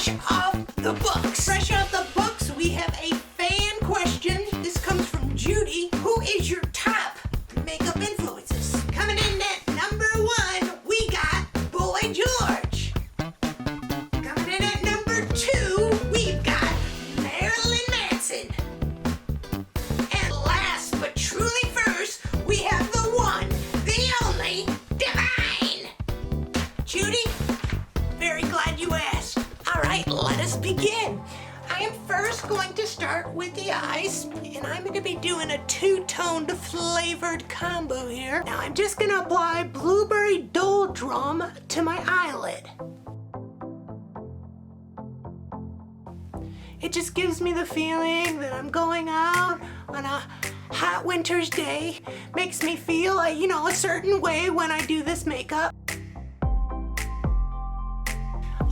fresh off the books. Fresh off the books, we have a fan question. This comes from Judy. Who is your top makeup influences? Coming in at number 1, we got Boy George. Coming in at number 2, we've got Marilyn Manson. And last but truly first, we have the one, the only, Divine. Judy, very glad you asked. All right, let us begin. I am first going to start with the eyes, and I'm going to be doing a two-toned flavored combo here. Now I'm just going to apply Blueberry Doldrum to my eyelid. It just gives me the feeling that I'm going out on a hot winter's day. Makes me feel like, a certain way when I do this makeup.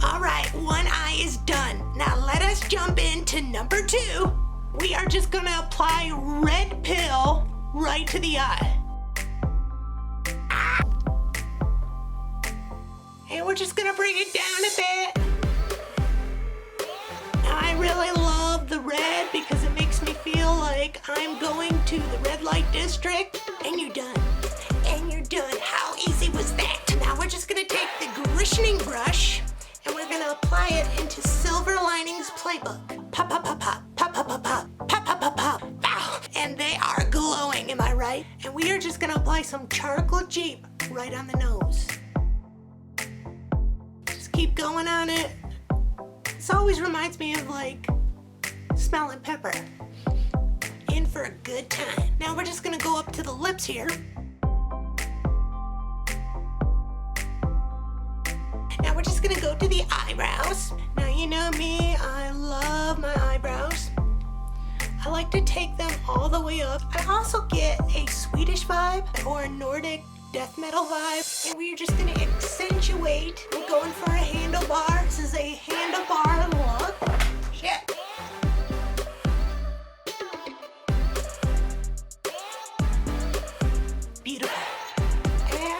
All right, one eye is done. Now let us jump into number 2. We are just gonna apply Red Pill right to the eye. And we're just gonna bring it down a bit. Now I really love the red because it makes me feel like I'm going to the red light district. And you're done. And you're done. How easy was that? Now we're just gonna take the grishing brush and we're gonna apply it into Silver Linings Playbook. Pop, pop, pop, pop, pop, pop, pop, pop, pop, pop, pop, pop. Wow. And they are glowing, am I right? And we are just gonna apply some charcoal Jeep right on the nose. Just keep going on it. This always reminds me of like smelling pepper. In for a good time. Now we're just gonna go up to the lips here. Now we're just gonna go to the eyebrows. Now you know me, I love my eyebrows. I like to take them all the way up. I also get a Swedish vibe or a Nordic death metal vibe. And we're just gonna accentuate. We're going for a handlebar. This is a handlebar look. Shit. Beautiful.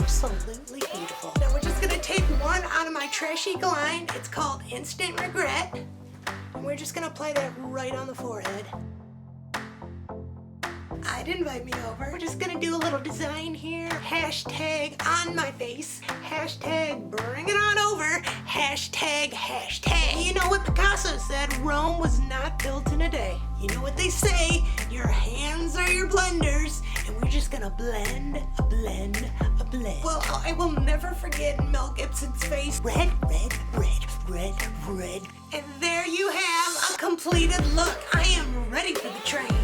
Absolutely beautiful. Now we're just gonna take one out of my trashy line. It's called Instant Regret. And we're just gonna apply that right on the forehead. I'd invite me over. We're just gonna do a little design here. Hashtag on my face. Hashtag bring it on over. Hashtag, hashtag. You know what Picasso said? Rome was not built in a day. You know what they say? Your hands are your blenders. And we're just gonna blend, a blend, a blend. Well, I will never forget Mel Gibson's face. Red, red, red, red, red. And there you have a completed look. I am ready for the train.